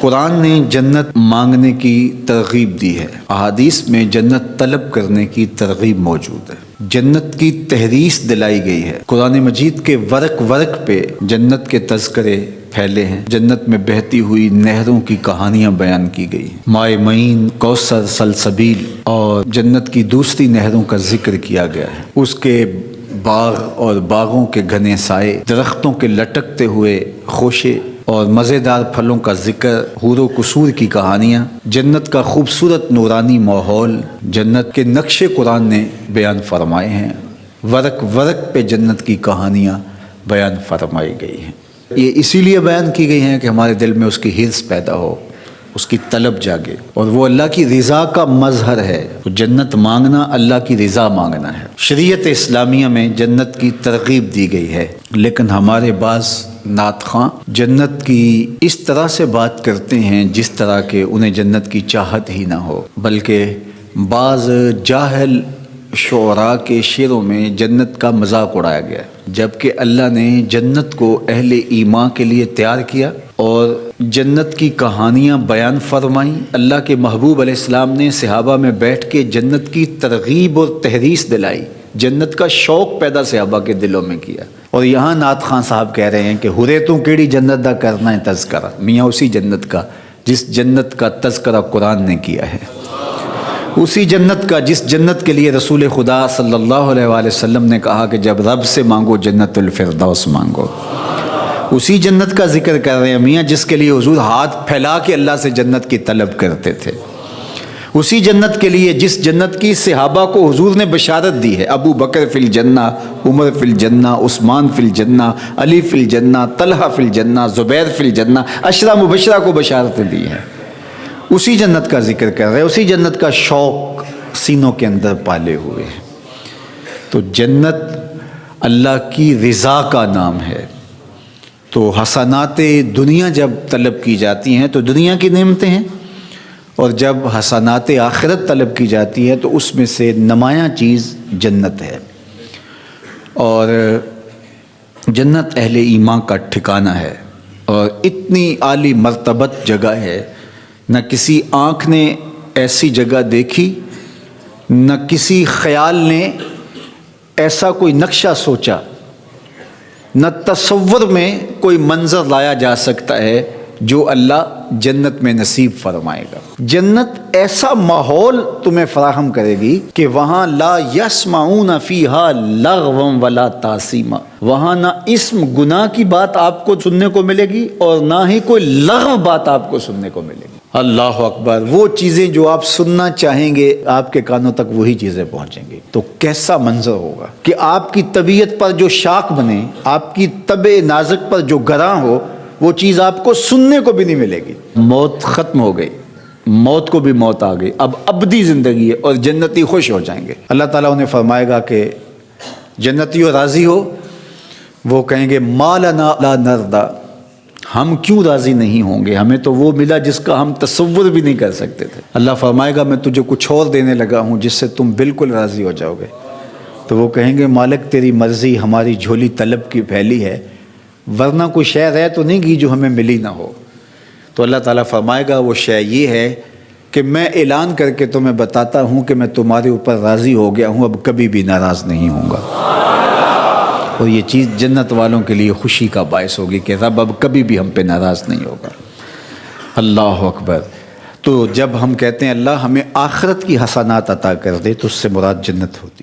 قرآن نے جنت مانگنے کی ترغیب دی ہے، احادیث میں جنت طلب کرنے کی ترغیب موجود ہے، جنت کی تحریص دلائی گئی ہے۔ قرآن مجید کے ورق ورق پہ جنت کے تذکرے پھیلے ہیں، جنت میں بہتی ہوئی نہروں کی کہانیاں بیان کی گئی ہیں، مائے معین، کوثر، سلسبیل اور جنت کی دوسری نہروں کا ذکر کیا گیا ہے، اس کے باغ اور باغوں کے گھنے سائے، درختوں کے لٹکتے ہوئے خوشے اور مزیدار پھلوں کا ذکر، حور و قصور کی کہانیاں، جنت کا خوبصورت نورانی ماحول جنت کے نقش قرآن نے بیان فرمائے ہیں، ورق ورق پہ جنت کی کہانیاں بیان فرمائی گئی ہیں۔ یہ اسی لیے بیان کی گئی ہیں کہ ہمارے دل میں اس کی حرص پیدا ہو، اس کی طلب جاگے، اور وہ اللہ کی رضا کا مظہر ہے۔ تو جنت مانگنا اللہ کی رضا مانگنا ہے۔ شریعت اسلامیہ میں جنت کی ترغیب دی گئی ہے، لیکن ہمارے بعض نعت خواں جنت کی اس طرح سے بات کرتے ہیں جس طرح کہ انہیں جنت کی چاہت ہی نہ ہو، بلکہ بعض جاہل شعراء کے شعروں میں جنت کا مذاق اڑایا گیا ہے، جبکہ اللہ نے جنت کو اہل ایمان کے لیے تیار کیا اور جنت کی کہانیاں بیان فرمائیں۔ اللہ کے محبوب علیہ السلام نے صحابہ میں بیٹھ کے جنت کی ترغیب اور تحریص دلائی، جنت کا شوق پیدا صحابہ کے دلوں میں کیا۔ اور یہاں نعت خان صاحب کہہ رہے ہیں کہ ہرے تو کیڑی جنت دا کرنا ہے تذکرہ، میاں اسی جنت کا جس جنت کا تذکرہ قرآن نے کیا ہے، اسی جنت کا جس جنت کے لیے رسول خدا صلی اللہ علیہ وآلہ وسلم نے کہا کہ جب رب سے مانگو جنت الفردوس مانگو، اسی جنت کا ذکر کر رہے ہیں میاں جس کے لیے حضور ہاتھ پھیلا کے اللہ سے جنت کی طلب کرتے تھے، اسی جنت کے لیے جس جنت کی صحابہ کو حضور نے بشارت دی ہے، ابو بکر فی الجنہ، عمر فی الجنہ، عثمان فی الجنہ، علی فی الجنہ، طلحہ فی الجنہ، زبیر فی الجنہ، عشرہ مبشرہ کو بشارتیں دی ہیں، اسی جنت کا ذکر کر رہے ہیں، اسی جنت کا شوق سینوں کے اندر پالے ہوئے ہیں۔ تو جنت اللہ کی رضا کا نام ہے۔ تو حسنات دنیا جب طلب کی جاتی ہیں تو دنیا کی نعمتیں ہیں، اور جب حسنات آخرت طلب کی جاتی ہے تو اس میں سے نمایاں چیز جنت ہے، اور جنت اہل ایمان کا ٹھکانہ ہے، اور اتنی عالی مرتبت جگہ ہے، نہ کسی آنکھ نے ایسی جگہ دیکھی، نہ کسی خیال نے ایسا کوئی نقشہ سوچا، نہ تصور میں کوئی منظر لایا جا سکتا ہے جو اللہ جنت میں نصیب فرمائے گا۔ جنت ایسا ماحول تمہیں فراہم کرے گی کہ وہاں لا یسمعون فیہا لغوا ولا تاثیما، وہاں نہ اسم گناہ کی بات آپ کو سننے کو ملے گی اور نہ ہی کوئی لغو بات آپ کو سننے کو ملے گی۔ اللہ اکبر! وہ چیزیں جو آپ سننا چاہیں گے آپ کے کانوں تک وہی چیزیں پہنچیں گی۔ تو کیسا منظر ہوگا کہ آپ کی طبیعت پر جو شاق بنے، آپ کی طبع نازک پر جو گراں ہو، وہ چیز آپ کو سننے کو بھی نہیں ملے گی۔ موت ختم ہو گئی، موت کو بھی موت آ گئی، اب ابدی زندگی ہے، اور جنتی خوش ہو جائیں گے۔ اللہ تعالیٰ انہیں فرمائے گا کہ جنتیوں راضی ہو، وہ کہیں گے ما لنا لا نرضى، ہم کیوں راضی نہیں ہوں گے، ہمیں تو وہ ملا جس کا ہم تصور بھی نہیں کر سکتے تھے۔ اللہ فرمائے گا میں تجھے کچھ اور دینے لگا ہوں جس سے تم بالکل راضی ہو جاؤ گے۔ تو وہ کہیں گے مالک تیری مرضی، ہماری جھولی طلب کی پھیلی ہے، ورنہ کوئی شے رہ تو نہیں گی جو ہمیں ملی نہ ہو۔ تو اللہ تعالیٰ فرمائے گا وہ شے یہ ہے کہ میں اعلان کر کے تمہیں بتاتا ہوں کہ میں تمہارے اوپر راضی ہو گیا ہوں، اب کبھی بھی ناراض نہیں ہوں گا۔ اور یہ چیز جنت والوں کے لیے خوشی کا باعث ہوگی کہ رب اب کبھی بھی ہم پہ ناراض نہیں ہوگا۔ اللہ اکبر! تو جب ہم کہتے ہیں اللہ ہمیں آخرت کی حسنات عطا کر دے تو اس سے مراد جنت ہوتی ہے۔